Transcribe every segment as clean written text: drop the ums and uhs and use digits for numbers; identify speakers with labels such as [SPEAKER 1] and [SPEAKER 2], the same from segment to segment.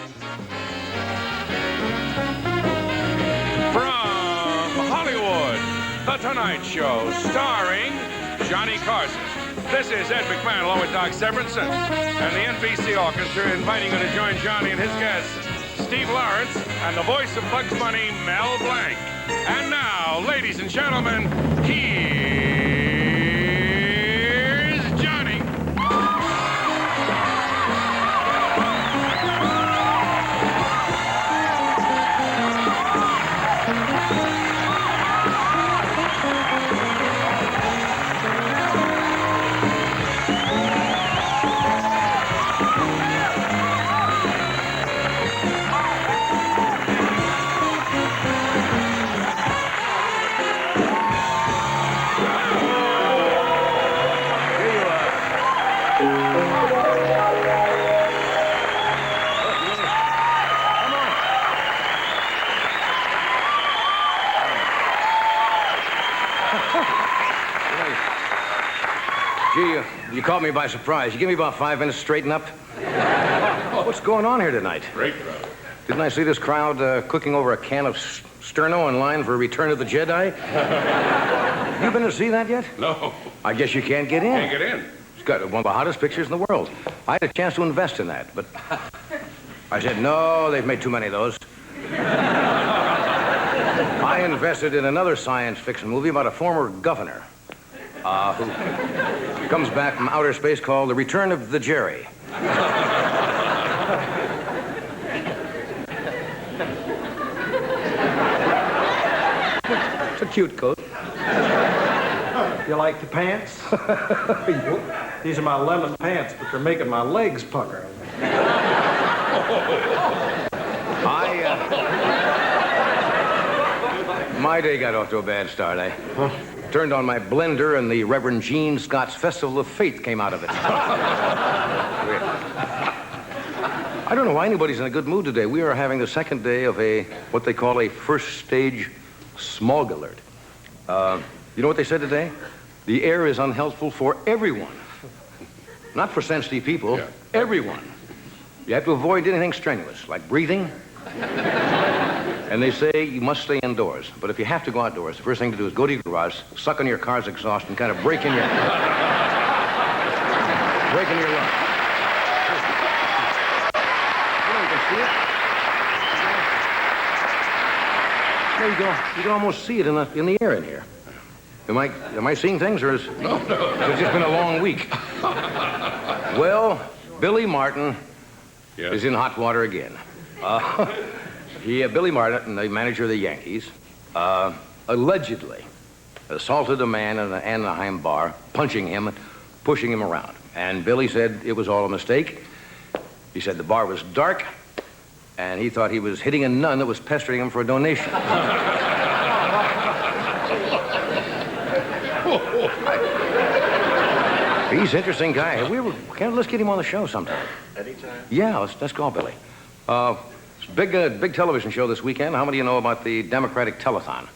[SPEAKER 1] From Hollywood, The Tonight Show, starring Johnny Carson. This is Ed McMahon along with Doc Severinsen and the NBC Orchestra inviting you to join Johnny and his guests, Steve Lawrence, and the voice of Bugs Bunny, Mel Blanc. And now, ladies and gentlemen, here's Johnny.
[SPEAKER 2] Gee, you caught me by surprise. You give me about 5 minutes to straighten up? What's going on here tonight?
[SPEAKER 1] Great crowd.
[SPEAKER 2] Didn't I see this crowd cooking over a can of Sterno in line for Return of the Jedi? You been to see that yet?
[SPEAKER 1] No.
[SPEAKER 2] I guess you can't get in.
[SPEAKER 1] Can't get in.
[SPEAKER 2] It's got one of the hottest pictures in the world. I had a chance to invest in that, but I said, no, they've made too many of those. I invested in another science fiction movie about a former governor who comes back from outer space called The Return of the Jerry. It's a cute coat.
[SPEAKER 3] You like the pants? These are my lemon pants, but they're making my legs pucker.
[SPEAKER 2] My day got off to a bad start. I turned on my blender, and the Reverend Gene Scott's Festival of Faith came out of it. I don't know why anybody's in a good mood today. We are having the second day of what they call a first stage smog alert. You know what they said today? The air is unhealthful for everyone. Not for sensitive people, everyone. You have to avoid anything strenuous, like breathing. And they say you must stay indoors. But if you have to go outdoors, the first thing to do is go to your garage, suck on your car's exhaust, and kind of break in your lungs. You know, you can see it. There you go. You can almost see it in the air in here. Am I seeing things, or is it's just been a long week? Well, Billy Martin is in hot water again. Billy Martin, the manager of the Yankees, allegedly assaulted a man in an Anaheim bar, punching him and pushing him around. And Billy said it was all a mistake. He said the bar was dark, and he thought he was hitting a nun that was pestering him for a donation. He's an interesting guy. Let's get him on the show sometime.
[SPEAKER 4] Anytime?
[SPEAKER 2] Yeah, let's call Billy. Big television show this weekend. How many of you know about the Democratic Telethon?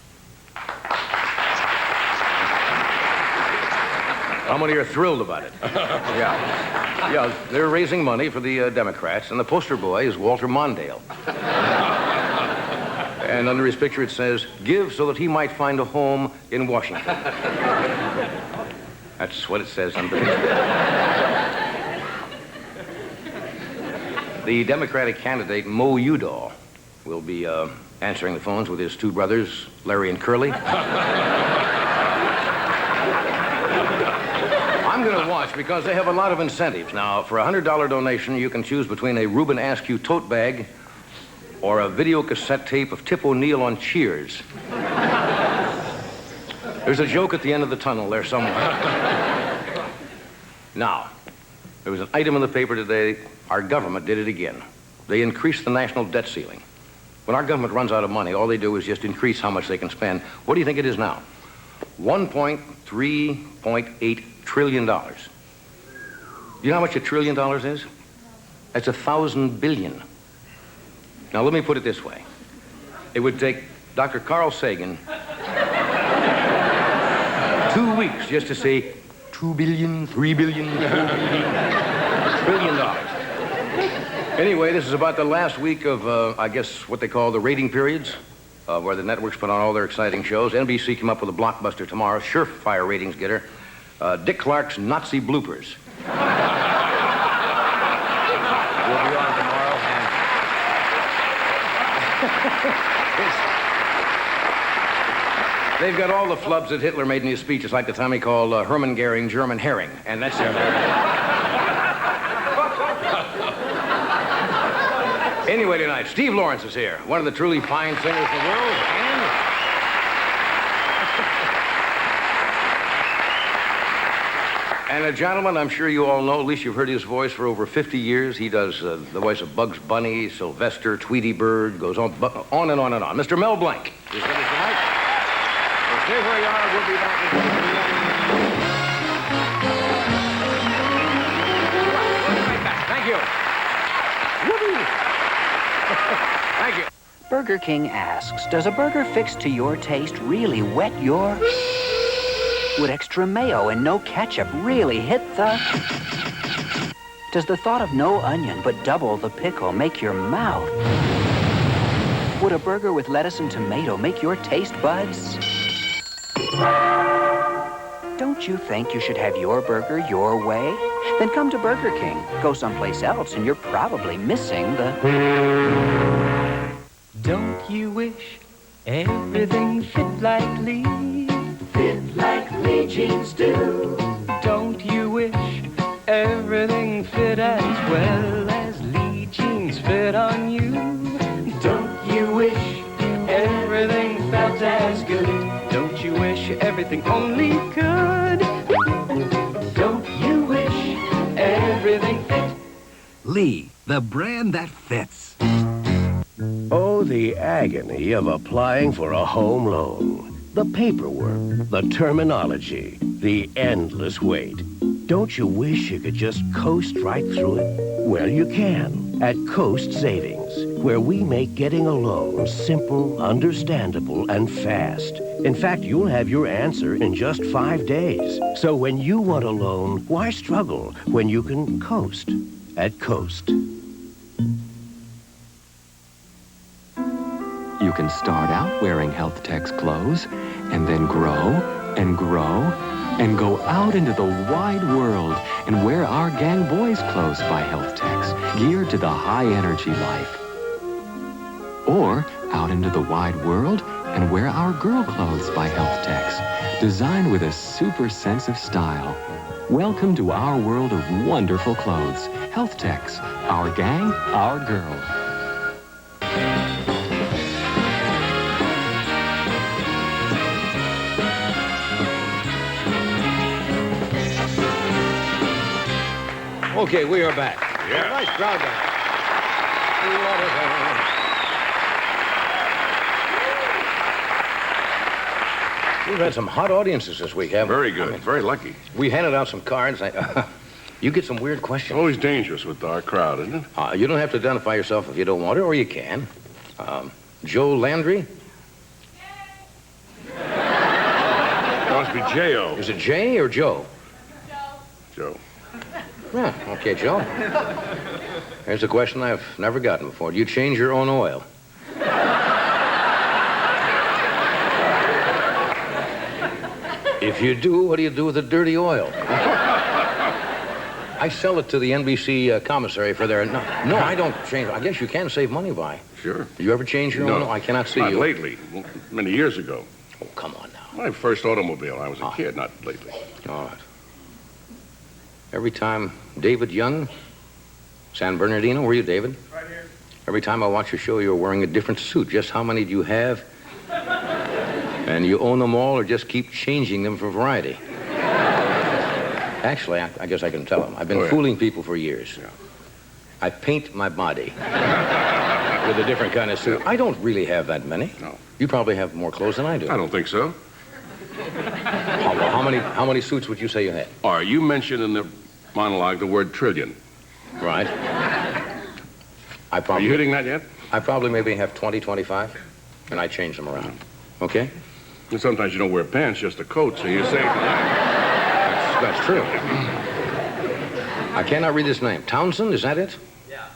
[SPEAKER 2] How many are thrilled about it? Yeah, they're raising money for the Democrats, and the poster boy is Walter Mondale. And under his picture it says, "Give so that he might find a home in Washington." That's what it says under the picture. The Democratic candidate, Mo Udall, will be answering the phones with his two brothers, Larry and Curly. I'm going to watch because they have a lot of incentives. Now, for a $100 donation, you can choose between a Reuben Askew tote bag or a video cassette tape of Tip O'Neill on Cheers. There's a joke at the end of the tunnel there somewhere. Now, there was an item in the paper today. Our government did it again. They increased the national debt ceiling. When our government runs out of money, all they do is just increase how much they can spend. What do you think it is now? $1.3.8 trillion. You know how much $1 trillion is? That's 1,000 billion. Now, let me put it this way. It would take Dr. Carl Sagan 2 weeks just to say 2 billion, 3 billion, 4 billion, $1 trillion. Anyway, this is about the last week of, I guess, what they call the rating periods, where the networks put on all their exciting shows. NBC came up with a blockbuster tomorrow, surefire ratings getter, Dick Clark's Nazi Bloopers. We'll be on tomorrow, and they've got all the flubs that Hitler made in his speech. It's like the time he called Hermann Goering German herring, and that's it. Anyway, tonight, Steve Lawrence is here, one of the truly fine singers in the world, and a gentleman I'm sure you all know, at least you've heard his voice for over 50 years. He does the voice of Bugs Bunny, Sylvester, Tweety Bird, goes on and on and on. Mr. Mel Blanc is with us tonight. So stay where you are. We'll be back in just a minute. Right back. Thank you. Woo-hoo. Thank you.
[SPEAKER 4] Burger King asks, does a burger fixed to your taste really whet your... Would extra mayo and no ketchup really hit the... Does the thought of no onion but double the pickle make your mouth... Would a burger with lettuce and tomato make your taste buds... Don't you think you should have your burger your way? Then come to Burger King. Go someplace else and you're probably missing the...
[SPEAKER 5] Don't you wish everything fit like Lee? Fit like Lee jeans do. Don't you wish everything fit as well as Lee jeans fit on you? Don't you wish everything felt as good? Don't you wish everything only could? Don't you wish everything fit?
[SPEAKER 6] Lee, the brand that fits.
[SPEAKER 7] Oh, the agony of applying for a home loan. The paperwork, the terminology, the endless wait. Don't you wish you could just coast right through it? Well, you can at Coast Savings, where we make getting a loan simple, understandable, and fast. In fact, you'll have your answer in just 5 days. So when you want a loan, why struggle when you can coast at Coast?
[SPEAKER 8] You can start out wearing Health Tech's clothes and then grow and grow and go out into the wide world and wear our gang boys clothes by Health Techs, geared to the high energy life. Or out into the wide world and wear our girl clothes by Health Techs, designed with a super sense of style. Welcome to our world of wonderful clothes. Health Techs, our gang, our girl.
[SPEAKER 2] Okay, we are back.
[SPEAKER 1] Yeah.
[SPEAKER 2] Nice crowd tonight. We've had some hot audiences this week, haven't we?
[SPEAKER 1] Very good. Very lucky.
[SPEAKER 2] We handed out some cards. You get some weird questions.
[SPEAKER 1] Always dangerous with our crowd, isn't it?
[SPEAKER 2] You don't have to identify yourself if you don't want to, or you can. Joe Landry?
[SPEAKER 1] It must be J.O.
[SPEAKER 2] Is it Jay or Joe?
[SPEAKER 1] Joe.
[SPEAKER 2] Yeah, okay, Joe. Here's a question I've never gotten before. Do you change your own oil? If you do, what do you do with the dirty oil? I sell it to the NBC commissary for their... No, I don't change. I guess you can save money by.
[SPEAKER 1] Sure.
[SPEAKER 2] Do you ever change your own oil? I cannot see
[SPEAKER 1] Not
[SPEAKER 2] you.
[SPEAKER 1] lately. Many years ago.
[SPEAKER 2] Oh, come on now.
[SPEAKER 1] My first automobile, I was a kid, not lately.
[SPEAKER 2] All right. Every time David Young, San Bernardino, where are you, David?
[SPEAKER 3] Right here.
[SPEAKER 2] Every time I watch your show, you're wearing a different suit. Just how many do you have? And you own them all or just keep changing them for variety? Actually, I guess I can tell them. I've been fooling people for years.
[SPEAKER 1] Yeah.
[SPEAKER 2] I paint my body with a different kind of suit. I don't really have that many.
[SPEAKER 1] No.
[SPEAKER 2] You probably have more clothes than I do.
[SPEAKER 1] I don't think so.
[SPEAKER 2] How many suits would you say you had?
[SPEAKER 1] Or you mentioned in the monologue the word trillion.
[SPEAKER 2] Right.
[SPEAKER 1] Are you hitting that yet?
[SPEAKER 2] I probably maybe have 20, 25, and I change them around. Okay?
[SPEAKER 1] And sometimes you don't wear pants, just a coat, so you say
[SPEAKER 2] That's true. I cannot read this name. Townsend, is that it?
[SPEAKER 3] Yeah.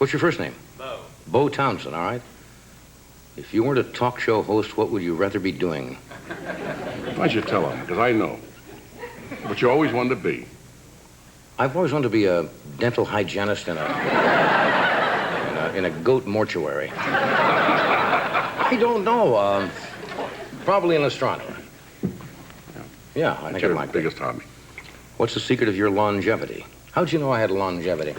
[SPEAKER 2] What's your first name?
[SPEAKER 9] Bo.
[SPEAKER 2] Bo Townsend, all right. If you weren't a talk show host, what would you rather be doing?
[SPEAKER 10] I should tell him, because I know. What you always wanted to be.
[SPEAKER 2] I've always wanted to be a dental hygienist in a goat mortuary. I don't know. Probably an astronomer. Yeah, I think it might be.
[SPEAKER 10] Biggest hobby.
[SPEAKER 2] What's the secret of your longevity? How'd you know I had longevity?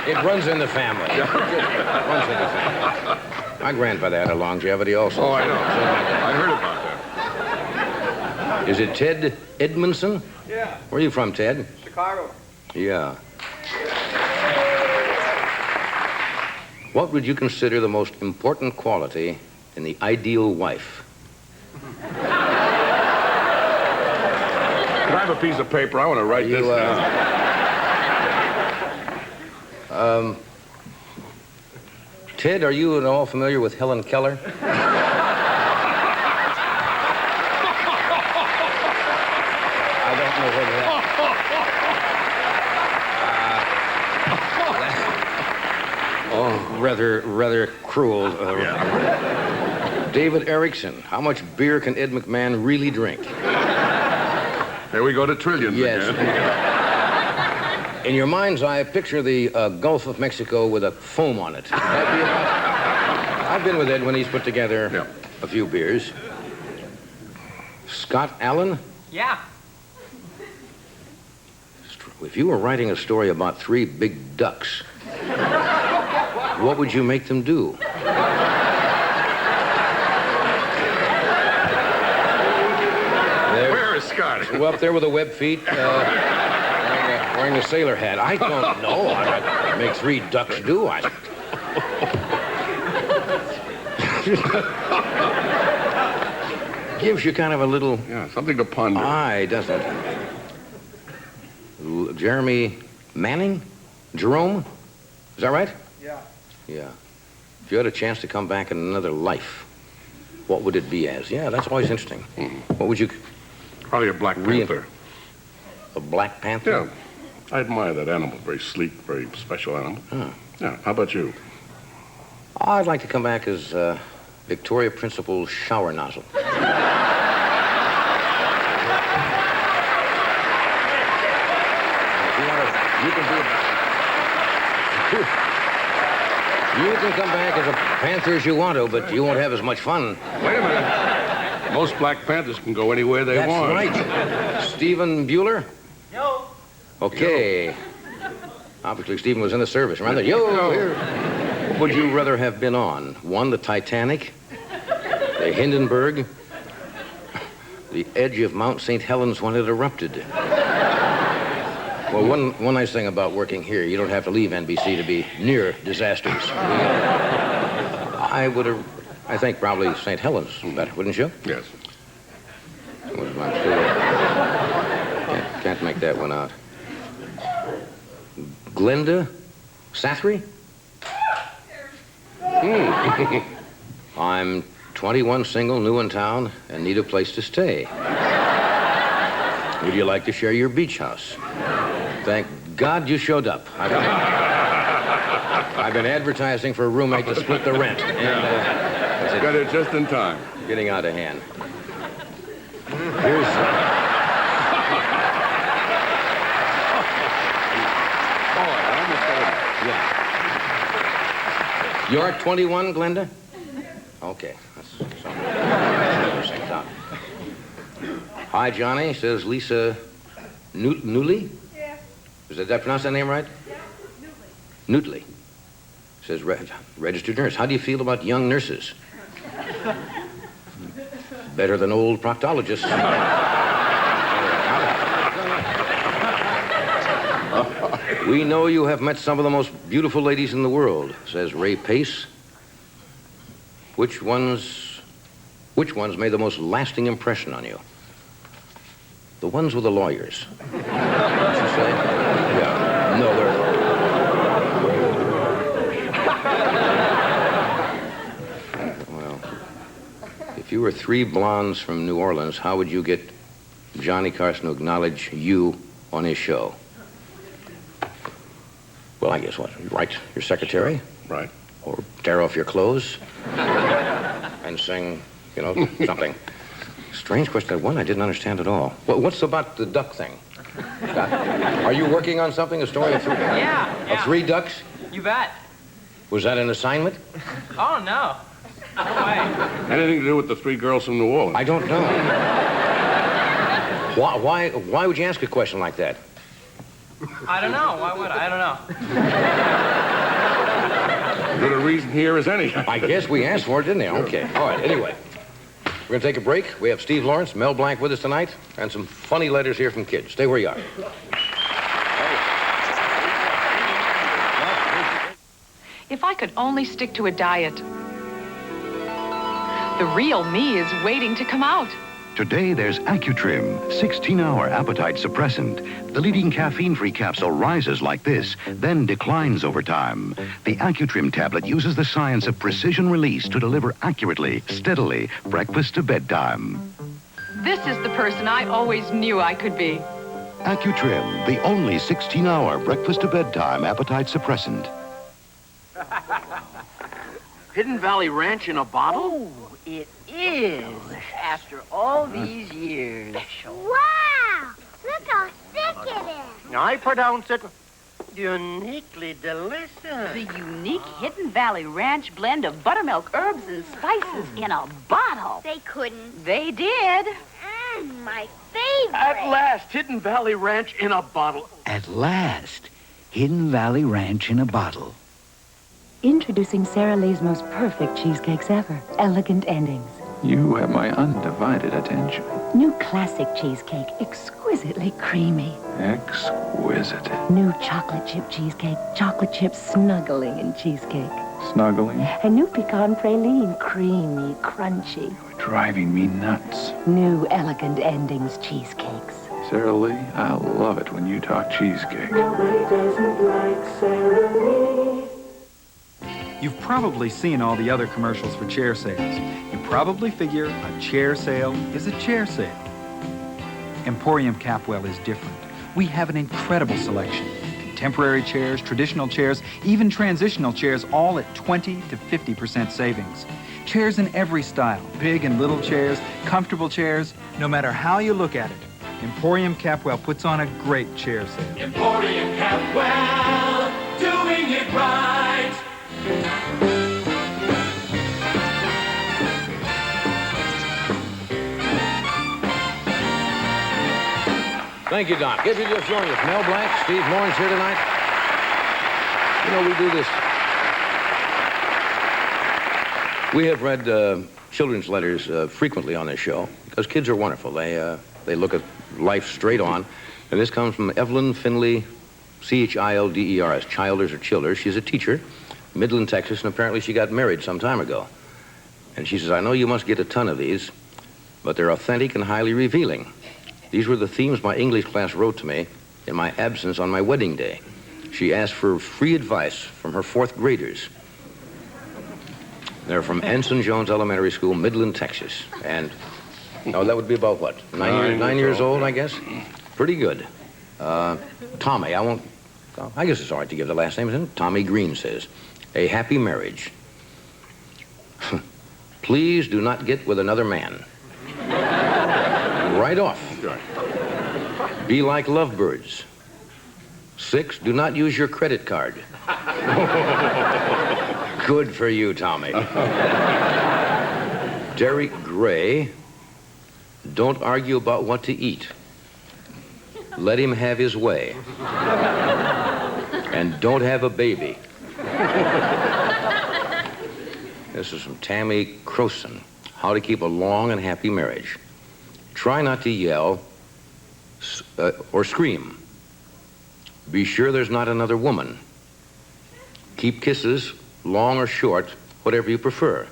[SPEAKER 2] It runs in the family. It runs in the family. My grandfather had a longevity also.
[SPEAKER 10] Oh, I know. I heard about that.
[SPEAKER 2] Is it Ted Edmondson?
[SPEAKER 3] Yeah.
[SPEAKER 2] Where are you from, Ted?
[SPEAKER 3] Chicago.
[SPEAKER 2] Yeah. What would you consider the most important quality in the ideal wife?
[SPEAKER 10] Can I have a piece of paper? I want to write this down.
[SPEAKER 2] Ted, are you at all familiar with Helen Keller? I don't know whether that... rather cruel. David Erickson, how much beer can Ed McMahon really drink?
[SPEAKER 10] Here we go to trillions again.
[SPEAKER 2] In your mind's eye, picture the Gulf of Mexico with a foam on it. Would that be about? I've been with Ed when he's put together a few beers. Scott Allen?
[SPEAKER 5] Yeah.
[SPEAKER 2] If you were writing a story about 3 big ducks, what would you make them do?
[SPEAKER 10] Where is Scott?
[SPEAKER 2] Well, up there with the web feet, wearing a sailor hat. I don't know. I'd make 3 ducks do. Gives you kind of a little...
[SPEAKER 10] Yeah, something to ponder.
[SPEAKER 2] Aye, doesn't it? Jeremy Manning? Jerome? Is that right?
[SPEAKER 3] Yeah.
[SPEAKER 2] Yeah. If you had a chance to come back in another life, what would it be as? Yeah, that's always interesting. What would you...
[SPEAKER 10] Probably a Black Panther.
[SPEAKER 2] A Black Panther?
[SPEAKER 10] Yeah. I admire that animal. Very sleek, very special animal.
[SPEAKER 2] Huh.
[SPEAKER 10] Yeah. How about you?
[SPEAKER 2] I'd like to come back as Victoria Principal's shower nozzle. You can come back as a panther as you want to, but you won't have as much fun.
[SPEAKER 10] Wait a minute. Most Black Panthers can go anywhere they want.
[SPEAKER 2] That's right. Stephen Bueller?
[SPEAKER 5] Yo.
[SPEAKER 2] Okay. Obviously, Stephen was in the service. Remember? Yo, here. What would you rather have been on? One, the Titanic, the Hindenburg, the edge of Mount St. Helens when it erupted. Well, one nice thing about working here, you don't have to leave NBC to be near disasters. I think probably St. Helens better, wouldn't you?
[SPEAKER 10] Yes.
[SPEAKER 2] Can't make that one out. Glenda Sathry? I'm 21, single, new in town, and need a place to stay. Would you like to share your beach house? Thank God you showed up. I've been advertising for a roommate to split the rent. And
[SPEAKER 10] got it just in time.
[SPEAKER 2] Getting out of hand. Here's... You're 21, Glenda? Okay. That's something. Hi, Johnny, says Lisa Newley? Yeah. Did I pronounce that name right? Yeah, Newtley. Says registered nurse. How do you feel about young nurses? Better than old proctologists. We know you have met some of the most beautiful ladies in the world, says Ray Pace. Which ones made the most lasting impression on you? The ones with the lawyers. What'd you say? Yeah. No, they're... Well, if you were 3 blondes from New Orleans, how would you get Johnny Carson to acknowledge you on his show. Well, I guess what? You write your secretary?
[SPEAKER 10] Right.
[SPEAKER 2] Or tear off your clothes and sing, you know, something. Strange question. That one I didn't understand at all. What's about the duck thing? Are you working on something? A story of three?
[SPEAKER 9] Yeah.
[SPEAKER 2] Of 3 ducks?
[SPEAKER 9] You bet.
[SPEAKER 2] Was that an assignment?
[SPEAKER 9] Oh, no. No way.
[SPEAKER 10] Anything to do with the 3 girls from New Orleans?
[SPEAKER 2] I don't know. Why would you ask a question like that?
[SPEAKER 9] I don't know. Why would I? I don't know.
[SPEAKER 10] Good a reason here as any.
[SPEAKER 2] I guess we asked for it, didn't they? Okay. All right. Anyway, we're going to take a break. We have Steve Lawrence, Mel Blanc with us tonight, and some funny letters here from kids. Stay where you are.
[SPEAKER 11] If I could only stick to a diet. The real me is waiting to come out.
[SPEAKER 12] Today, there's Accutrim, 16-hour appetite suppressant. The leading caffeine-free capsule rises like this, then declines over time. The Accutrim tablet uses the science of precision release to deliver accurately, steadily, breakfast to bedtime.
[SPEAKER 11] This is the person I always knew I could be.
[SPEAKER 12] Accutrim, the only 16-hour breakfast to bedtime appetite suppressant.
[SPEAKER 13] Hidden Valley Ranch in a bottle?
[SPEAKER 14] Oh, it is. After all these years.
[SPEAKER 15] Wow! Look how thick it is.
[SPEAKER 13] I pronounce it uniquely delicious.
[SPEAKER 14] The unique Hidden Valley Ranch blend of buttermilk, herbs, and spices in a bottle.
[SPEAKER 15] They couldn't.
[SPEAKER 14] They did.
[SPEAKER 15] My favorite.
[SPEAKER 13] At last, Hidden Valley Ranch in a bottle.
[SPEAKER 4] At last, Hidden Valley Ranch in a bottle.
[SPEAKER 16] Introducing Sara Lee's most perfect cheesecakes ever. Elegant endings.
[SPEAKER 17] You have my undivided attention.
[SPEAKER 16] New classic cheesecake, exquisitely creamy.
[SPEAKER 17] Exquisite.
[SPEAKER 16] New chocolate chip cheesecake, chocolate chips snuggling in cheesecake.
[SPEAKER 17] Snuggling?
[SPEAKER 16] And new pecan praline, creamy, crunchy.
[SPEAKER 17] You're driving me nuts.
[SPEAKER 16] New elegant endings cheesecakes.
[SPEAKER 17] Sara Lee, I love it when you talk cheesecake.
[SPEAKER 5] Nobody doesn't like Sara Lee.
[SPEAKER 3] You've probably seen all the other commercials for chair sales. You probably figure a chair sale is a chair sale. Emporium Capwell is different. We have an incredible selection. Contemporary chairs, traditional chairs, even transitional chairs, all at 20 to 50% savings. Chairs in every style, big and little chairs, comfortable chairs, no matter how you look at it. Emporium Capwell puts on a great chair sale.
[SPEAKER 5] Emporium Capwell, doing it right.
[SPEAKER 2] Thank you, Doc. If you just joined us, Mel Blanc, Steve Lawrence here tonight. You know, we do this. We have read children's letters frequently on this show because kids are wonderful. They look at life straight on. And this comes from Evelyn Finley, Childers, Childers or Childers. She's a teacher, Midland, Texas, and apparently she got married some time ago. And she says, I know you must get a ton of these, but they're authentic and highly revealing. These were the themes my English class wrote to me in my absence on my wedding day. She asked for free advice from her 4th graders. They're from Ensign Jones Elementary School, Midland, Texas. And, that would be about what? 9 years old, I guess? Pretty good. Tommy, I guess it's all right to give the last name, isn't it? Tommy Green says, a happy marriage. Please do not get with another man. Right off. Be like lovebirds. 6, do not use your credit card. Good for you, Tommy. Derek Gray, don't argue about what to eat. Let him have his way. And don't have a baby. This is from Tammy Croson. How to keep a long and happy marriage. Try not to yell or scream. Be sure there's not another woman. Keep kisses, long or short, whatever you prefer.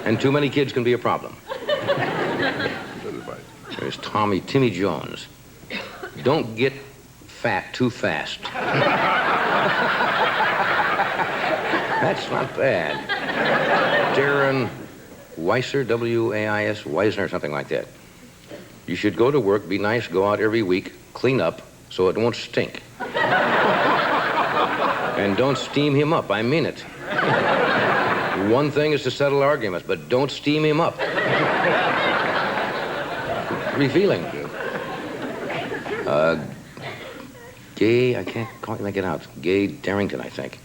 [SPEAKER 2] And too many kids can be a problem. There's Timmy Jones. Don't get fat too fast. That's not bad. Darren Weiser, W-A-I-S, Weisner, something like that. You should go to work, be nice, go out every week, clean up so it won't stink. And don't steam him up, I mean it. One thing is to settle arguments, but don't steam him up. Revealing. Gay, I can't quite make it out. Gay Darrington, I think.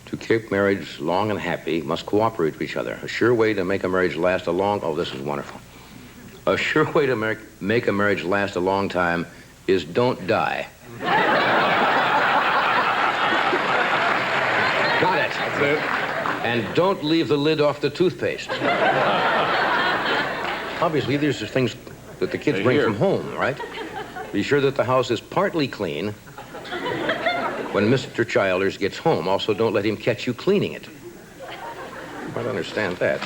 [SPEAKER 2] To keep marriage long and happy, must cooperate with each other. A sure way to make a marriage last a long... Oh, this is wonderful. A sure way to make a marriage last a long time is don't die. Got it.
[SPEAKER 10] That's it.
[SPEAKER 2] And don't leave the lid off the toothpaste. Obviously, these are things that the kids bring from home, right? Be sure that the house is partly clean when Mr. Childers gets home. Also, don't let him catch you cleaning it. You might understand that.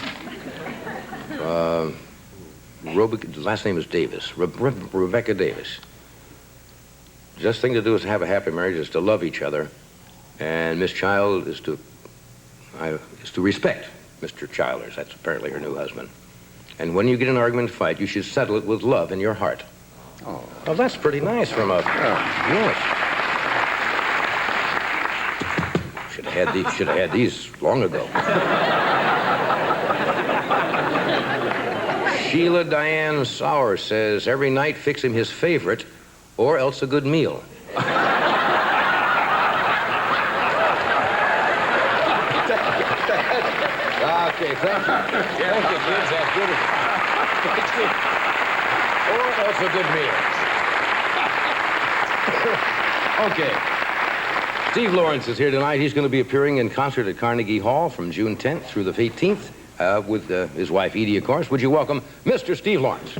[SPEAKER 2] The last name is Davis. Rebecca Davis. The best thing to do is to have a happy marriage is to love each other. And Miss Child is to respect Mr. Childers. That's apparently her new husband. And when you get in an argument, fight, you should settle it with love in your heart. Oh, well, that's pretty nice from a... Yes. Should have had these long ago. Sheila Diane Sauer says, every night fix him his favorite or else a good meal. Okay, thank you. Thank you, kids. That's beautiful. Or else a good meal. Okay. Steve Lawrence is here tonight. He's going to be appearing in concert at Carnegie Hall from June 10th through the 18th with his wife, Edie, of course. Would you welcome Mr. Steve Lawrence?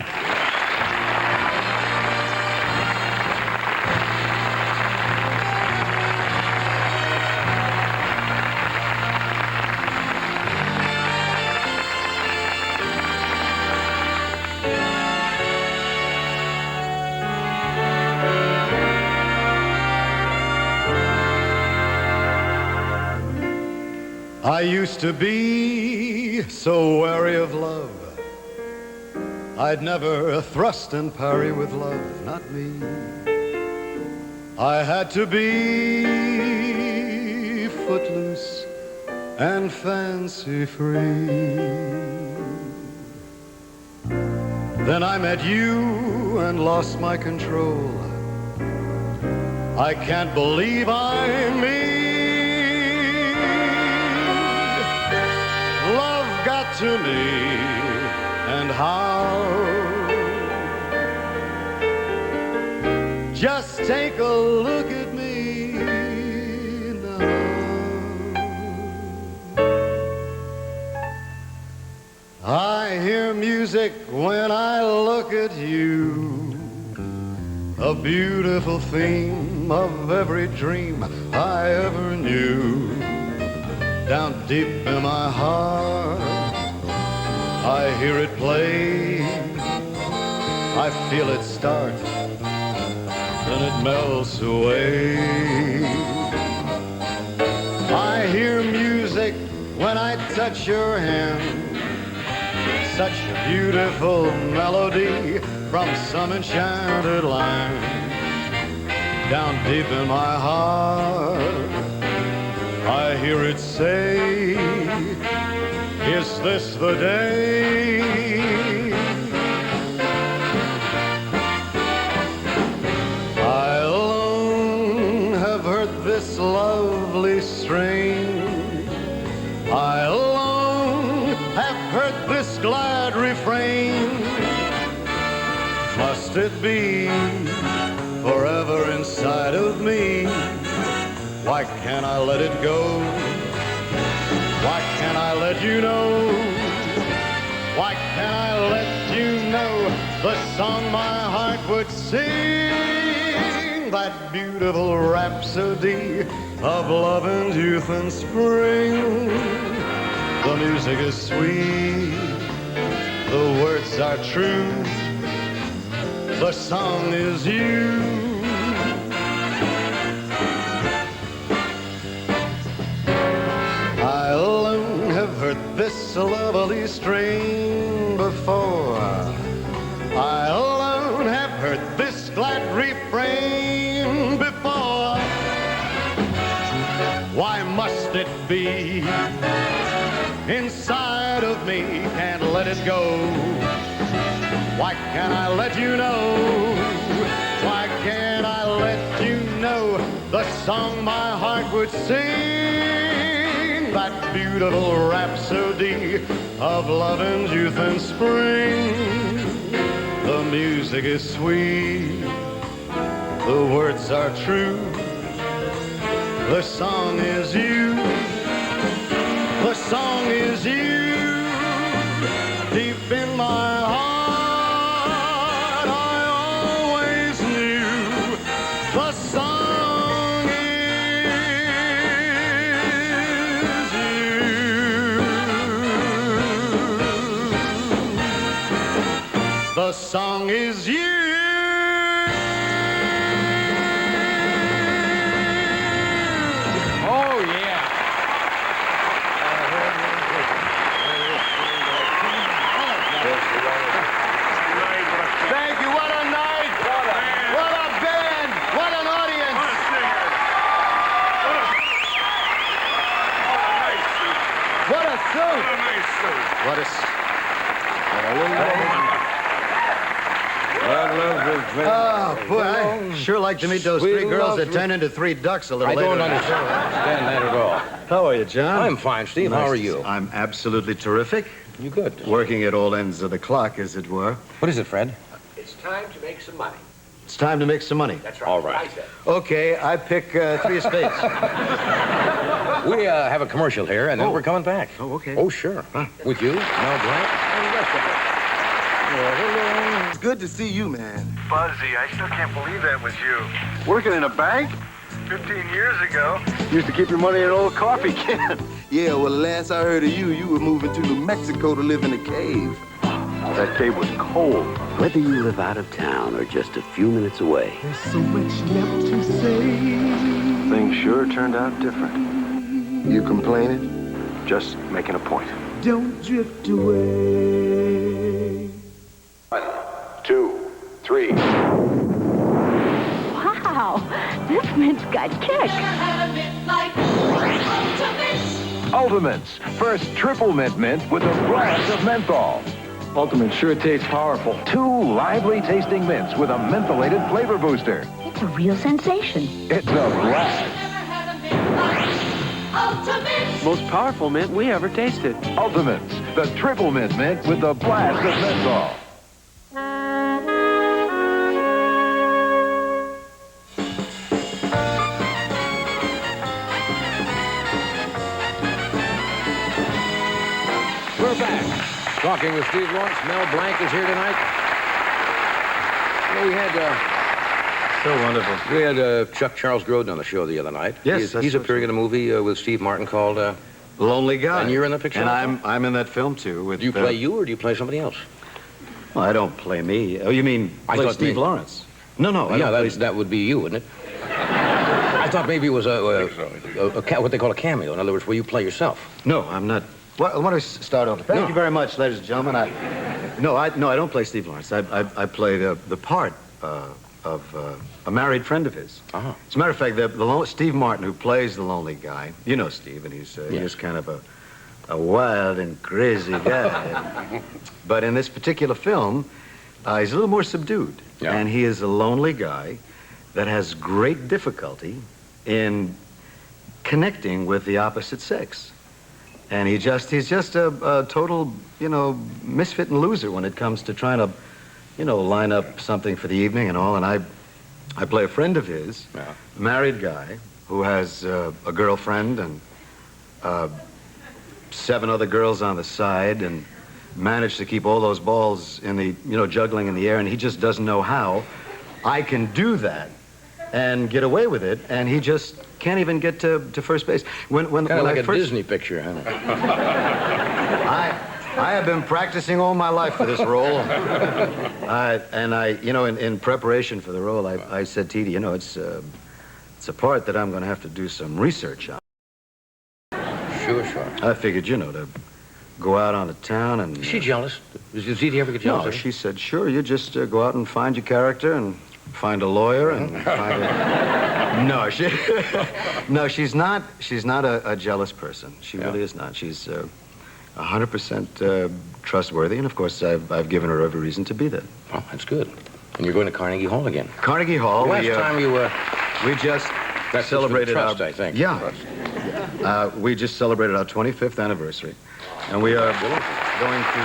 [SPEAKER 18] I used to be so wary of love. I'd never thrust and parry with love, not me. I had to be footloose and fancy-free. Then I met you and lost my control. I can't believe I'm me. Love got to me, and how? Just take a look at me now. I hear music when I look at you, a beautiful theme of every dream I ever knew. Down deep in my heart, I hear it play. I feel it start, then it melts away. I hear music when I touch your hand, such a beautiful melody from some enchanted land. Down deep in my heart, I hear it say, is this the day? I alone have heard this lovely strain. I alone have heard this glad refrain. Must it be forever inside of me? Why can't I let it go? Why can't I let you know? Why can't I let you know the song my heart would sing? That beautiful rhapsody of love and youth and spring. The music is sweet, the words are true, the song is you. I alone have heard this lovely strain before. I alone heard this glad refrain before. Why must it be inside of me? Can't let it go. Why can't I let you know? Why can't I let you know the song my heart would sing? That beautiful rhapsody of love and youth and spring. The music is sweet, the words are true. The song is you, the song is you. Deep in my heart, I always knew the song is you. The song is you. Thank you. What a night. What a band. What an audience. What a suit. What a Oh, boy, I sure like to meet those three girls that turn into three ducks a little later.
[SPEAKER 2] I don't understand that at all.
[SPEAKER 18] How are you, John?
[SPEAKER 2] I'm fine, Steve. How are you?
[SPEAKER 18] I'm absolutely terrific.
[SPEAKER 2] You good?
[SPEAKER 18] Working at all ends of the clock, as it were.
[SPEAKER 2] What is it, Fred?
[SPEAKER 19] It's time to make some money.
[SPEAKER 18] It's time to make some money.
[SPEAKER 19] That's right.
[SPEAKER 2] All right.
[SPEAKER 19] I said.
[SPEAKER 18] Okay, I pick three of spades.
[SPEAKER 2] We have a commercial here, and then we're coming back.
[SPEAKER 18] Oh, okay.
[SPEAKER 2] Oh, sure. With you, Mel Blanc.
[SPEAKER 20] It's good to see you, man.
[SPEAKER 21] Buzzy, I still can't believe that was you.
[SPEAKER 20] Working in a bank?
[SPEAKER 21] 15 years ago.
[SPEAKER 20] Used to keep your money in an old coffee can. Yeah, well, the last I heard of you, you were moving to New Mexico to live in a cave.
[SPEAKER 21] That cave was cold.
[SPEAKER 22] Whether you live out of town or just a few minutes away.
[SPEAKER 5] There's so much left to say.
[SPEAKER 21] Things sure turned out different.
[SPEAKER 20] You complaining?
[SPEAKER 21] Just making a point.
[SPEAKER 5] Don't drift away.
[SPEAKER 21] 1, 2, 3.
[SPEAKER 14] Wow, this mint's got kick.
[SPEAKER 21] Ultimates. First triple mint with a blast of menthol.
[SPEAKER 17] Ultimate sure tastes powerful.
[SPEAKER 21] 2 lively tasting mints with a mentholated flavor booster.
[SPEAKER 14] It's a real sensation.
[SPEAKER 21] It's a blast.
[SPEAKER 9] Most powerful mint we ever tasted.
[SPEAKER 21] Ultimates. The triple mint with the blast of menthol.
[SPEAKER 2] We're back. Talking with Steve Lawrence. Mel Blanc is here tonight. We had
[SPEAKER 18] So wonderful.
[SPEAKER 2] we had Chuck Charles Grodin on the show the other night.
[SPEAKER 18] Yes,
[SPEAKER 2] he's appearing in a movie with Steve Martin called
[SPEAKER 18] Lonely Guy.
[SPEAKER 2] And you're in the picture.
[SPEAKER 18] And
[SPEAKER 2] also?
[SPEAKER 18] I'm in that film too. With,
[SPEAKER 2] Do you play you or do you play somebody else?
[SPEAKER 18] Well, I don't play me. Oh, you mean play Steve Lawrence? No, no. I
[SPEAKER 2] Yeah,
[SPEAKER 18] don't play
[SPEAKER 2] that would be you, wouldn't it? I thought maybe it was what they call a cameo. In other words, where you play yourself.
[SPEAKER 18] No, I'm not. Well, I want to start over. Thank you very much, ladies and gentlemen. I don't play Steve Lawrence. I play the part of a married friend of his.
[SPEAKER 2] Uh-huh.
[SPEAKER 18] As a matter of fact, Steve Martin, who plays the lonely guy, you know Steve, and he's kind of a wild and crazy guy. But in this particular film, he's a little more subdued.
[SPEAKER 2] Yeah.
[SPEAKER 18] And he is a lonely guy that has great difficulty in connecting with the opposite sex. And he's just a total, misfit and loser when it comes to trying to, line up something for the evening and all. And I play a friend of his, a married guy, who has a girlfriend and 7 other girls on the side and managed to keep all those balls in the, juggling in the air. And he just doesn't know how I can do that and get away with it. And he just can't even get to first base. When
[SPEAKER 2] Kind of like
[SPEAKER 18] I
[SPEAKER 2] a
[SPEAKER 18] first...
[SPEAKER 2] Disney picture, huh?
[SPEAKER 18] I have been practicing all my life for this role. In preparation for the role, I said, T.D., it's a part that I'm going to have to do some research on.
[SPEAKER 2] Sure.
[SPEAKER 18] I figured, to
[SPEAKER 6] go out on the town and...
[SPEAKER 2] Is she jealous? Does Edie ever get jealous?
[SPEAKER 6] No, she said, sure, you just go out and find your character and find a lawyer and find a... No, she's not a jealous person. She really is not. She's 100% trustworthy, and of course, I've given her every reason to be that.
[SPEAKER 2] Oh, that's good. And you're going to Carnegie Hall again.
[SPEAKER 6] Carnegie Hall.
[SPEAKER 2] The last time you
[SPEAKER 6] we just celebrated
[SPEAKER 2] trust,
[SPEAKER 6] our...
[SPEAKER 2] I think.
[SPEAKER 6] Yeah. We just celebrated our 25th anniversary, and we are going to...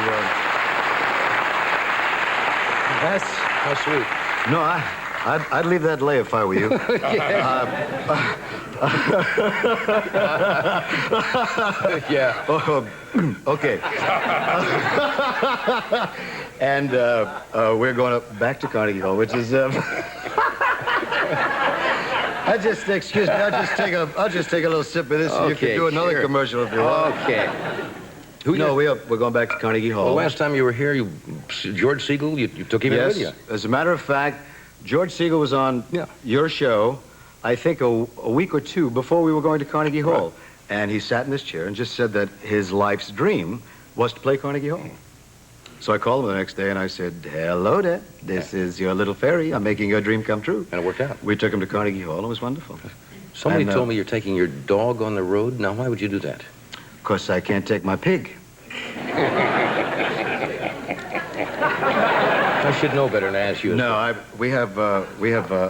[SPEAKER 2] That's how sweet.
[SPEAKER 6] No, I'd leave that lay if I were you.
[SPEAKER 2] Yeah.
[SPEAKER 6] Okay. And we're going back to Carnegie Hall, which is... excuse me, I'll just take a little sip of this, and you can do another commercial if you want.
[SPEAKER 2] Okay.
[SPEAKER 6] We're going back to Carnegie Hall.
[SPEAKER 2] Well, last time you were here, George Siegel, you took him in with you.
[SPEAKER 6] As a matter of fact, George Siegel was on your show, I think a week or two before we were going to Carnegie Hall. Right. And he sat in this chair and just said that his life's dream was to play Carnegie Hall. So I called him the next day and I said, hello, Dad. This is your little fairy. I'm making your dream come true.
[SPEAKER 2] And it worked out.
[SPEAKER 6] We took him to Carnegie Hall. It was wonderful.
[SPEAKER 2] Somebody told me you're taking your dog on the road. Now, why would you do that?
[SPEAKER 6] Because I can't take my pig.
[SPEAKER 2] I should know better than to ask you.
[SPEAKER 6] No, we have a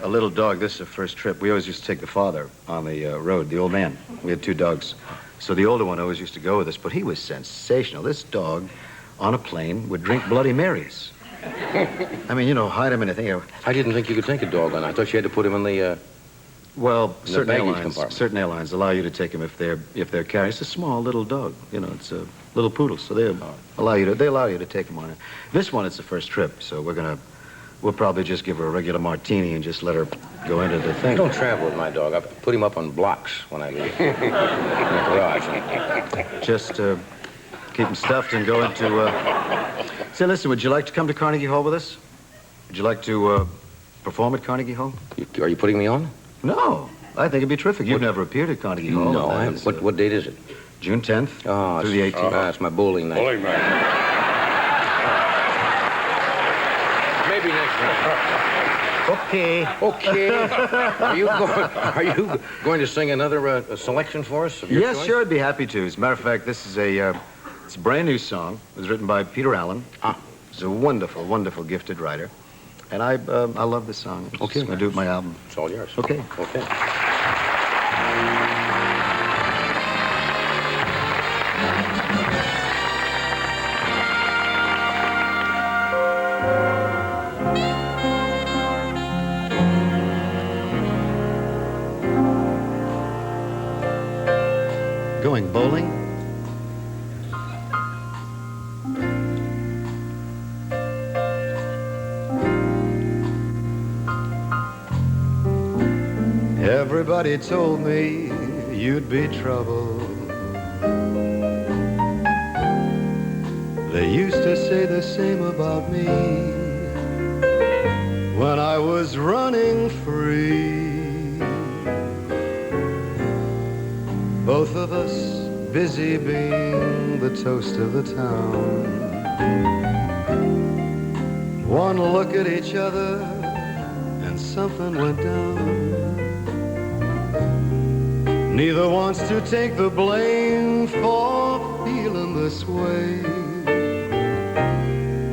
[SPEAKER 6] little dog. This is the first trip. We always used to take the father on the road, the old man. We had 2 dogs. So the older one always used to go with us, but he was sensational. This dog on a plane would drink Bloody Marys. I mean, hide him in a thing.
[SPEAKER 2] I didn't think you could take a dog on. I thought you had to put him in the...
[SPEAKER 6] Well, certain airlines allow you to take him if they're carrying. It's a small little dog, it's a little poodle, so they allow you to take him on it. This one, it's the first trip, so we'll probably just give her a regular martini and just let her go into the thing.
[SPEAKER 2] I don't travel with my dog. I put him up on blocks when I leave in the garage.
[SPEAKER 6] Just keep him stuffed and go into. Say, listen, would you like to come to Carnegie Hall with us? Would you like to perform at Carnegie Hall?
[SPEAKER 2] Are you putting me on?
[SPEAKER 6] No, I think it'd be terrific. You've never appeared at Carnegie Hall.
[SPEAKER 2] No, I haven't. What date is it?
[SPEAKER 6] June 10th through the 18th.
[SPEAKER 2] It's my bowling night.
[SPEAKER 10] Bowling night.
[SPEAKER 2] Maybe next night.
[SPEAKER 6] Okay.
[SPEAKER 2] Are you going to sing another selection for us?
[SPEAKER 6] Yes, choice? Sure. I'd be happy to. As a matter of fact, this is it's a brand new song. It was written by Peter Allen. He's a wonderful, wonderful, gifted writer. And I love this song. I'm going to do it with my album.
[SPEAKER 2] It's all yours.
[SPEAKER 6] Okay. Going bowling? Everybody told me you'd be trouble. They used to say the same about me when I was running free. Both of us busy being the toast of the town. One look at each other and something went down. Neither wants to take the blame for feeling this way.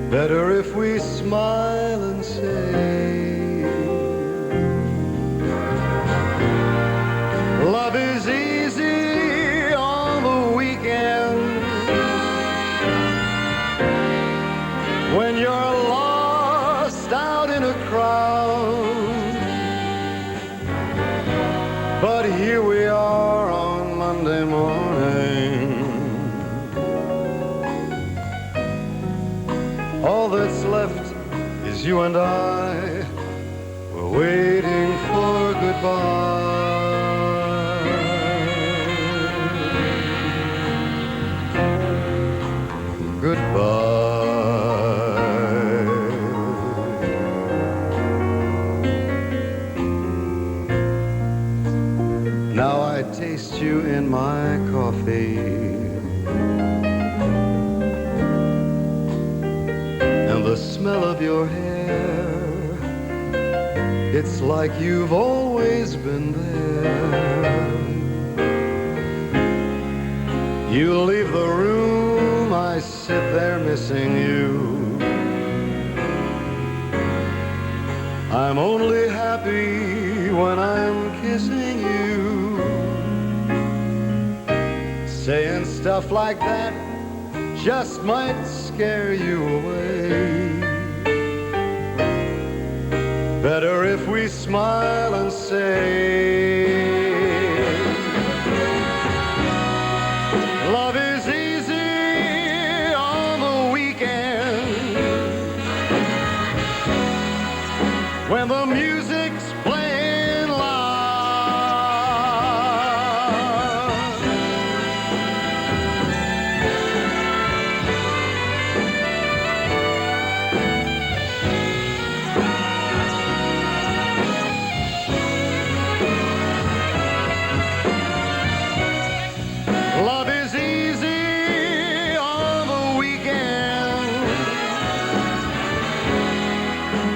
[SPEAKER 6] Better if we smile and say, love is easy on the weekend when you're lost out in a crowd. But here we are on Monday morning. All that's left is you and I. We're waiting for goodbye. Now I taste you in my coffee.
[SPEAKER 18] It's like you've always been there. You leave the room, I sit there missing you. I'm only happy when I'm kissing you. Saying stuff like that just might scare you away. Better if we smile and say, love is easy on the weekend when the music's playing loud. Love is easy on the weekend,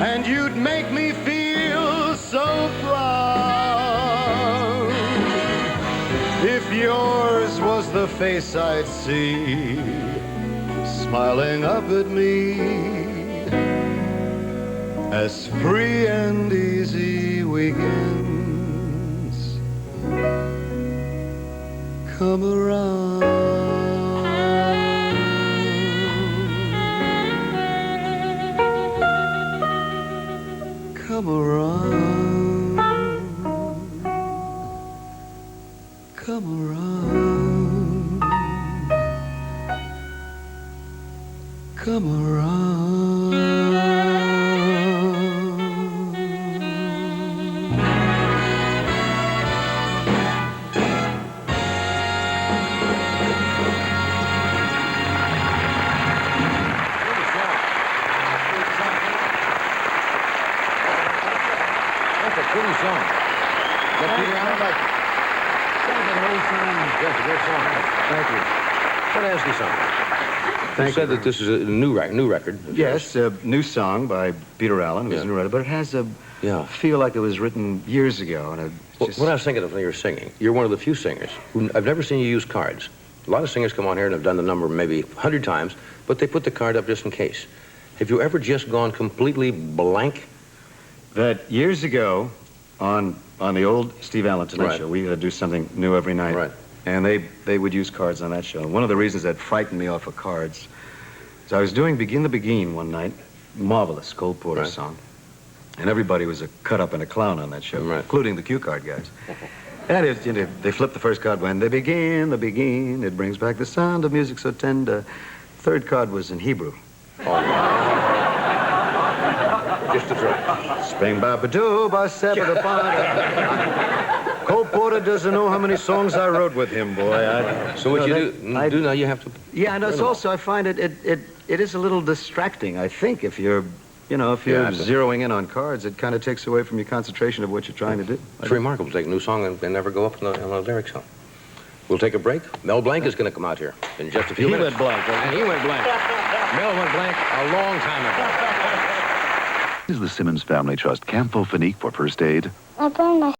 [SPEAKER 18] and you'd make me feel so proud if yours was the face I'd see smiling up at me as free and easy weekends come around. Come around. Come around. Come around.
[SPEAKER 2] That's a pretty song. Is that Peter Allen? Yes, a great song. Thank you. I want to ask you something. You said that this is a new record.
[SPEAKER 6] Yes, a new song by Peter Allen. It was a new record, but it has a feel like it was written years ago. And
[SPEAKER 2] What I was thinking of when you were singing, you're one of the few singers who I've never seen you use cards. A lot of singers come on here and have done the number maybe 100 times, but they put the card up just in case. Have you ever just gone completely blank?
[SPEAKER 6] That years ago, on the old Steve Allen Tonight Show, we do something new every night.
[SPEAKER 2] Right.
[SPEAKER 6] And they would use cards on that show. And one of the reasons that frightened me off of cards is I was doing Begin the Begin one night, marvelous Cole Porter song. And everybody was a cut-up and a clown on that show, including the cue card guys. And they flipped the first card when they begin, it brings back the sound of music so tender. Third card was in Hebrew.
[SPEAKER 2] Just to throw.
[SPEAKER 6] Spang ba ba doo ba seba da ba. Cole Porter doesn't know how many songs I wrote with him, boy.
[SPEAKER 2] So what you do now, you have to.
[SPEAKER 6] Yeah, and it's also I find it is a little distracting. I think if you're zeroing in on cards, it kind of takes away from your concentration of what you're trying to do.
[SPEAKER 2] It's remarkable to take a new song and never go up on the lyrics. We'll take a break. Mel Blanc is going to come out here in just a few minutes.
[SPEAKER 6] He went blank.
[SPEAKER 2] And he went blank. Mel went blank a long time ago.
[SPEAKER 12] Is the Simmons Family Trust Camphofenique for first aid?
[SPEAKER 15] I burned my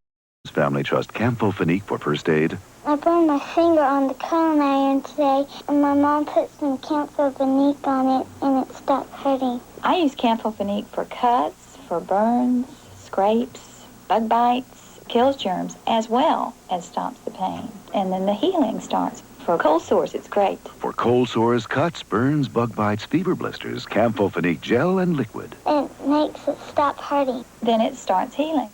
[SPEAKER 12] Family Trust Camphofenique for first aid.
[SPEAKER 15] I burned my finger on the curling iron today, and my mom put some Camphofenique on it, and it stopped hurting.
[SPEAKER 7] I use Camphofenique for cuts, for burns, scrapes, bug bites, kills germs, as well as stops the pain. And then the healing starts. For cold sores, it's great.
[SPEAKER 12] For cold sores, cuts, burns, bug bites, fever blisters, Camphofenique gel and liquid.
[SPEAKER 15] It makes it stop hurting.
[SPEAKER 7] Then it starts healing.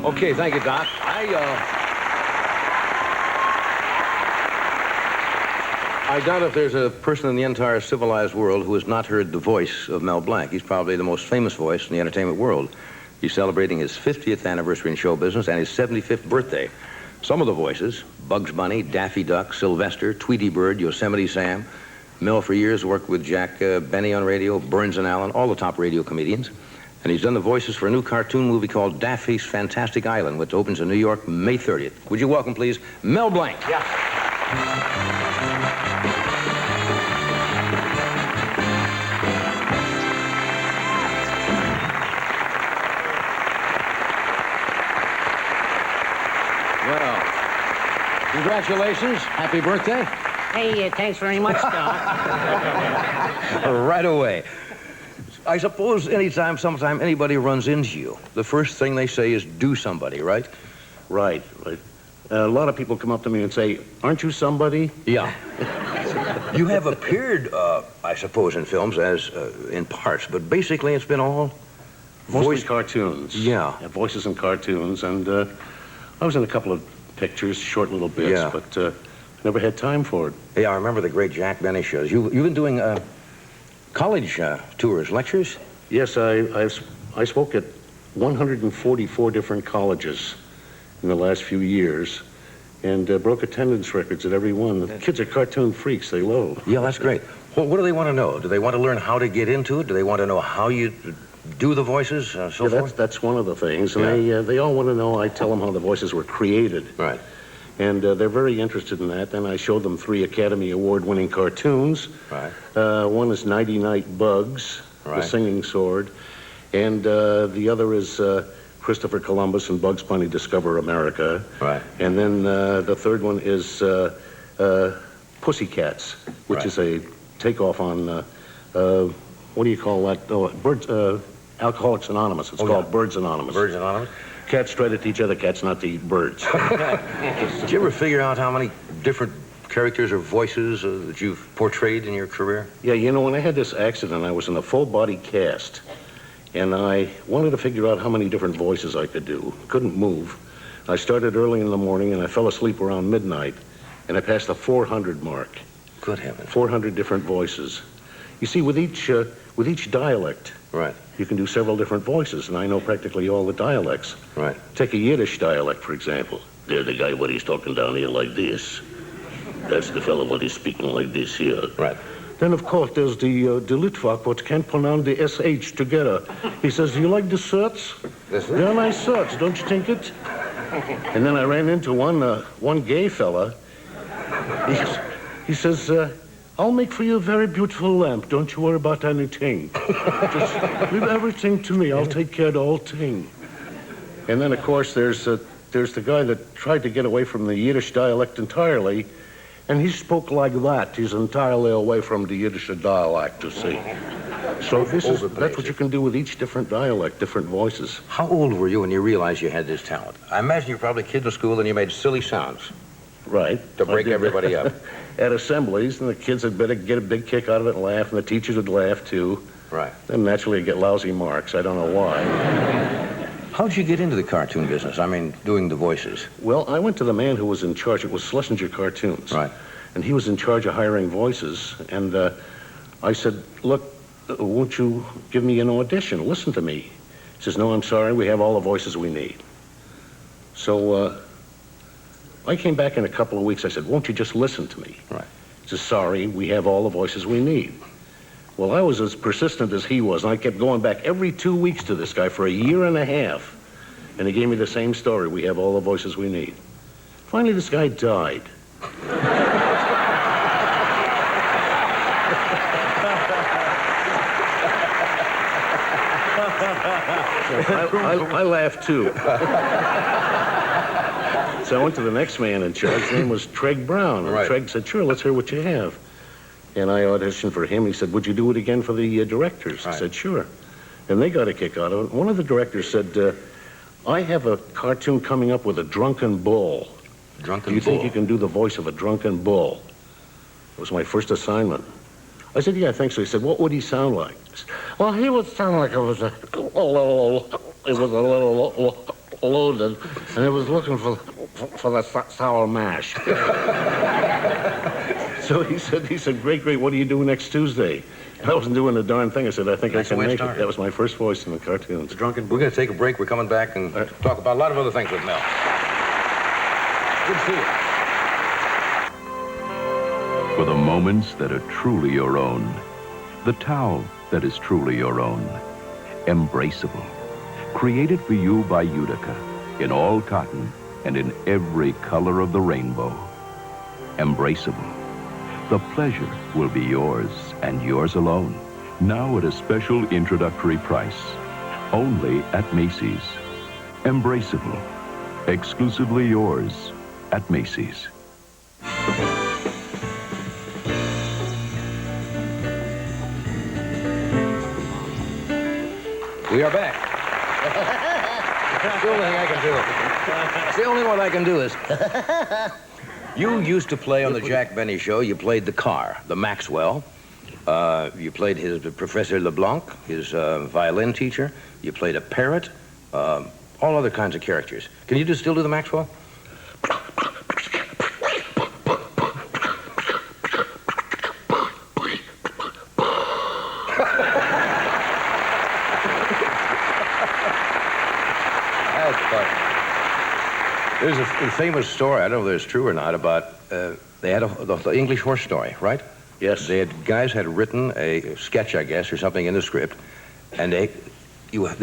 [SPEAKER 2] Okay, thank you, Doc. I doubt if there's a person in the entire civilized world who has not heard the voice of Mel Blanc. He's probably the most famous voice in the entertainment world. He's celebrating his 50th anniversary in show business and his 75th birthday. Some of the voices, Bugs Bunny, Daffy Duck, Sylvester, Tweety Bird, Yosemite Sam. Mel for years worked with Jack Benny on radio, Burns and Allen, all the top radio comedians. And he's done the voices for a new cartoon movie called Daffy's Fantastic Island, which opens in New York May 30th. Would you welcome, please, Mel Blanc?
[SPEAKER 8] Yeah.
[SPEAKER 2] Well, congratulations. Happy birthday.
[SPEAKER 1] Hey, thanks very much, Doc.
[SPEAKER 2] Right away. I suppose sometime anybody runs into you, the first thing they say is do somebody, right?
[SPEAKER 10] Right. A lot of people come up to me and say, aren't you somebody?
[SPEAKER 2] Yeah. You have appeared, I suppose, in films as in parts, but basically it's been all
[SPEAKER 10] Mostly cartoons.
[SPEAKER 2] Yeah.
[SPEAKER 10] Voices in cartoons, and I was in a couple of pictures, short little bits,
[SPEAKER 2] Yeah.
[SPEAKER 10] but never had time for it.
[SPEAKER 2] Yeah, I remember the great Jack Benny shows. You've been doing college tours, lectures?
[SPEAKER 10] Yes, I spoke at 144 different colleges in the last few years, and broke attendance records at every one. The kids are cartoon freaks. They love.
[SPEAKER 2] Yeah, that's great. Well, what do they want to know? Do they want to learn how to get into it? Do they want to know how you do the voices, so forth?
[SPEAKER 10] That's one of the things. And they all want to know. I tell them how the voices were created.
[SPEAKER 2] Right.
[SPEAKER 10] And they're very interested in that. Then I showed them 3 Academy Award-winning cartoons.
[SPEAKER 2] Right.
[SPEAKER 10] One is Nighty Night Bugs,
[SPEAKER 2] Right.
[SPEAKER 10] The Singing Sword. And the other is Christopher Columbus and Bugs Bunny Discover America.
[SPEAKER 2] Right.
[SPEAKER 10] And then the third one is Pussycats, which
[SPEAKER 2] Right.
[SPEAKER 10] is a takeoff on, what do you call that? Oh, Alcoholics Anonymous. It's called Birds Anonymous.
[SPEAKER 2] Birds Anonymous?
[SPEAKER 10] Cats try to teach other cats not to eat birds.
[SPEAKER 2] Did you ever figure out how many different characters or voices that you've portrayed in your career?
[SPEAKER 10] Yeah, you know, when I had this accident, I was in a full-body cast, and I wanted to figure out how many different voices I could do. Couldn't move. I started early in the morning, and I fell asleep around midnight, and I passed the 400 mark.
[SPEAKER 2] Good heavens.
[SPEAKER 10] 400 different voices. You see, with each dialect,
[SPEAKER 2] right,
[SPEAKER 10] you can do several different voices, and I know practically all the dialects.
[SPEAKER 2] Right.
[SPEAKER 10] Take a Yiddish dialect, for example. There's the guy what he's talking down here like this. That's the fellow what he's speaking like this here.
[SPEAKER 2] Right.
[SPEAKER 10] Then, of course, there's the Litvak what can't pronounce the SH together. He says, do you like desserts? They're nice desserts, don't you think it? And then I ran into one gay fella. He says, I'll make for you a very beautiful lamp. Don't you worry about anything. Just leave everything to me. I'll take care of the whole thing. And then, of course, there's the guy that tried to get away from the Yiddish dialect entirely, and he spoke like that. He's entirely away from the Yiddish dialect, you see. So that's what you can do with each different dialect, different voices.
[SPEAKER 2] How old were you when you realized you had this talent? I imagine you were probably a kid in school and you made silly sounds.
[SPEAKER 10] Right.
[SPEAKER 2] To break everybody up.
[SPEAKER 10] At assemblies, and the kids would better get a big kick out of it and laugh, and the teachers would laugh too.
[SPEAKER 2] Right.
[SPEAKER 10] Then naturally you'd get lousy marks. I don't know why.
[SPEAKER 2] How'd you get into the cartoon business? I mean, doing the voices.
[SPEAKER 10] Well, I went to the man who was in charge. It was Schlesinger Cartoons.
[SPEAKER 2] Right.
[SPEAKER 10] And he was in charge of hiring voices. And I said, look, won't you give me an audition? Listen to me. He says, no, I'm sorry. We have all the voices we need. So I came back in a couple of weeks. I said, won't you just listen to me?
[SPEAKER 2] Right.
[SPEAKER 10] He says, sorry, we have all the voices we need. Well, I was as persistent as he was, and I kept going back every 2 weeks to this guy for a year and a half. And he gave me the same story. We have all the voices we need. Finally, this guy died. I laughed too. So I went to the next man in charge. His name was Treg Brown. And
[SPEAKER 2] Right.
[SPEAKER 10] Treg said, sure, let's hear what you have. And I auditioned for him. He said, would you do it again for the directors? I said, sure. And they got a kick out of it. One of the directors said, I have a cartoon coming up with a drunken bull.
[SPEAKER 2] Drunken
[SPEAKER 10] Do you
[SPEAKER 2] bull?
[SPEAKER 10] think you can do the voice of a drunken bull? It was my first assignment. I said, yeah, I think so. He said, what would he sound like? Well, he would sound like it was a little loaded, and it was looking for the sour mash. So he said, great, what do you do next Tuesday? And I wasn't doing a darn thing. I said, I think I can make it. That was my first voice in the cartoons.
[SPEAKER 2] We're going to take a break. We're coming back and talk about a lot of other things with Mel. Good to see you.
[SPEAKER 21] For the moments that are truly your own, the towel that is truly your own, embraceable, created for you by Utica, in all cotton and in every color of the rainbow. Embraceable. The pleasure will be yours and yours alone. Now at a special introductory price. Only at Macy's. Embraceable. Exclusively yours at Macy's.
[SPEAKER 2] We are back. It's the only thing I can do. It's the only one I can do is... You used to play on the Jack Benny show. You played the car, the Maxwell. You played his Professor LeBlanc, his violin teacher. You played a parrot. All other kinds of characters. Can you still do the Maxwell? There's a famous story, I don't know if it's true or not, about they had the English horse story, right?
[SPEAKER 10] Yes.
[SPEAKER 2] Guys had written a sketch, I guess, or something in the script, and they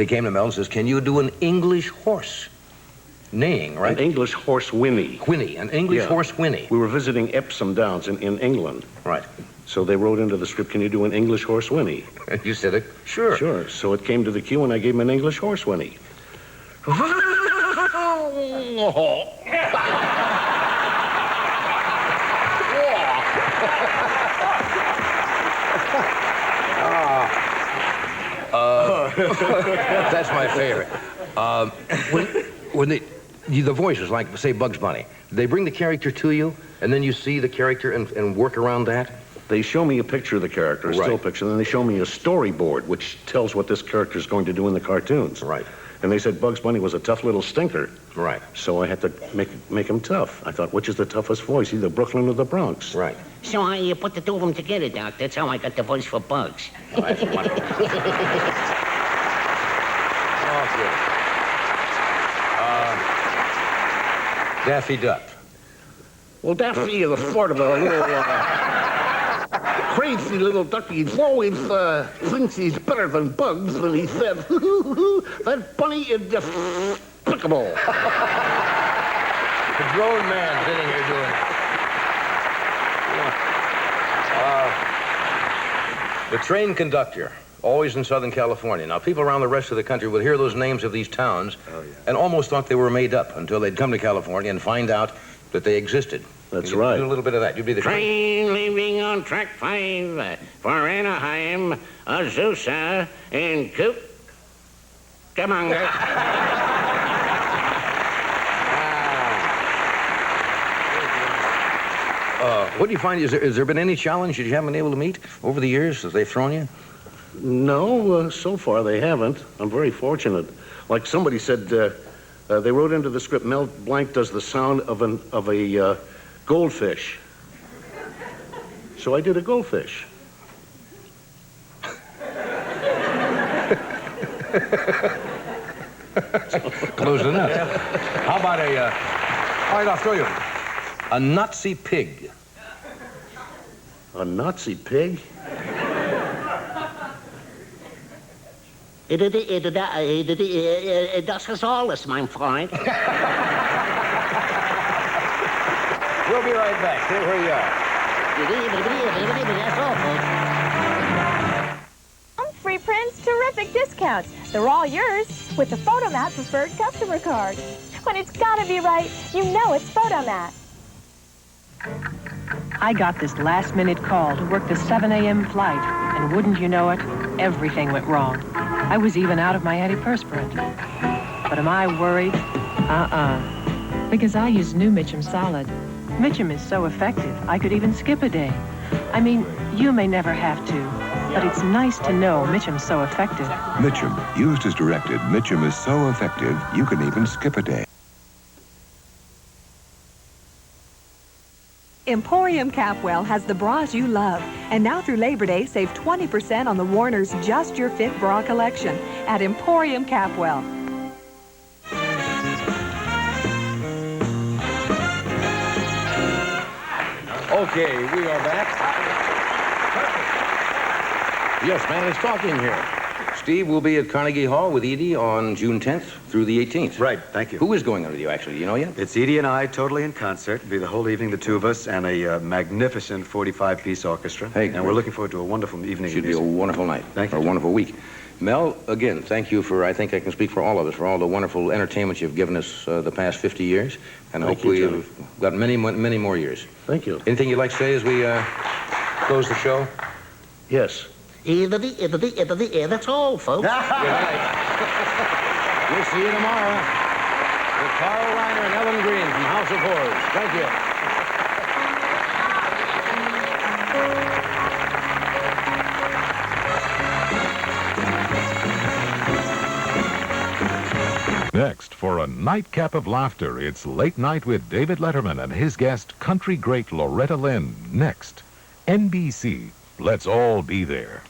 [SPEAKER 2] came to Mel and says, "Can you do an English horse neighing, right?"
[SPEAKER 10] An English horse whinny.
[SPEAKER 2] Whinny, an English horse whinny.
[SPEAKER 10] We were visiting Epsom Downs in England.
[SPEAKER 2] Right.
[SPEAKER 10] So they wrote into the script, "Can you do an English horse whinny?"
[SPEAKER 2] And you said, "Sure."
[SPEAKER 10] Sure. So it came to the cue, and I gave him an English horse whinny.
[SPEAKER 2] That's my favorite. When the voice is like, say, Bugs Bunny. They bring the character to you, and then you see the character and work around that?
[SPEAKER 10] They show me a picture of the character, a still picture, and then they show me a storyboard, which tells what this character is going to do in the cartoons.
[SPEAKER 2] Right.
[SPEAKER 10] And they said Bugs Bunny was a tough little stinker.
[SPEAKER 2] Right.
[SPEAKER 10] So I had to make him tough. I thought, which is the toughest voice, either Brooklyn or the Bronx?
[SPEAKER 2] Right.
[SPEAKER 1] So I put the two of them together, Doc. That's how I got the voice for Bugs.
[SPEAKER 2] Oh, that's wonderful. Daffy Duck.
[SPEAKER 10] Well, Daffy is a sort of a little crazy little ducky. He always thinks he's better than Bugs, and he said, "That bunny is despicable."
[SPEAKER 2] The grown man sitting here doing it. The train conductor, always in Southern California. Now, people around the rest of the country would hear those names of these towns and almost thought they were made up until they'd come to California and find out that they existed.
[SPEAKER 10] That's right.
[SPEAKER 2] Do a little bit of that. You'd be the
[SPEAKER 1] train leaving on track 5 for Anaheim, Azusa, and Cucamonga.
[SPEAKER 2] What do you find? Has there been any challenge that you haven't been able to meet over the years that they've thrown you?
[SPEAKER 10] No, so far they haven't. I'm very fortunate. Like somebody said, they wrote into the script, Mel Blanc does the sound of a goldfish. So I did a goldfish.
[SPEAKER 2] Close enough. How about all right, I'll show you. A Nazi pig.
[SPEAKER 10] A Nazi pig?
[SPEAKER 1] Das ist alles, mein Freund.
[SPEAKER 2] We'll be right back. Stay where you are.
[SPEAKER 8] Free prints, terrific discounts. They're all yours with the Photomat Preferred Customer Card. When it's gotta be right, you know it's Photomat.
[SPEAKER 16] I got this last-minute call to work the 7 a.m. flight, and wouldn't you know it, everything went wrong. I was even out of my antiperspirant. But am I worried? Because I use new Mitchum Solid. Mitchum is so effective, I could even skip a day. I mean, you may never have to, but it's nice to know Mitchum's so effective.
[SPEAKER 11] Mitchum, used as directed, Mitchum is so effective, you can even skip a day.
[SPEAKER 23] Emporium Capwell has the bras you love. And now through Labor Day, save 20% on the Warner's Just Your Fit bra collection at Emporium Capwell.
[SPEAKER 2] Okay, we are back. Yes, man, it's talking here. Steve will be at Carnegie Hall with Edie on June 10th through the 18th.
[SPEAKER 6] Right, thank you.
[SPEAKER 2] Who is going on with you, actually? Do you know yet?
[SPEAKER 6] It's Edie and I, totally in concert. It'll be the whole evening, the two of us, and a magnificent 45-piece orchestra.
[SPEAKER 2] Hey,
[SPEAKER 6] and we're looking forward to a wonderful evening.
[SPEAKER 2] Should be a wonderful night.
[SPEAKER 6] Thank you.
[SPEAKER 2] Or a wonderful week. Mel, again, thank you for, I think I can speak for all of us, for all the wonderful entertainment you've given us the past 50 years. And hopefully you've got many more years.
[SPEAKER 10] Thank you.
[SPEAKER 2] Anything you'd like to say as we close the show?
[SPEAKER 10] Yes.
[SPEAKER 1] That's all, folks.
[SPEAKER 2] We'll see you tomorrow with Carl Reiner and Ellen Green from House of Horrors. Thank you.
[SPEAKER 3] Next, for a nightcap of laughter, it's Late Night with David Letterman and his guest, country great Loretta Lynn. Next, NBC. Let's all be there.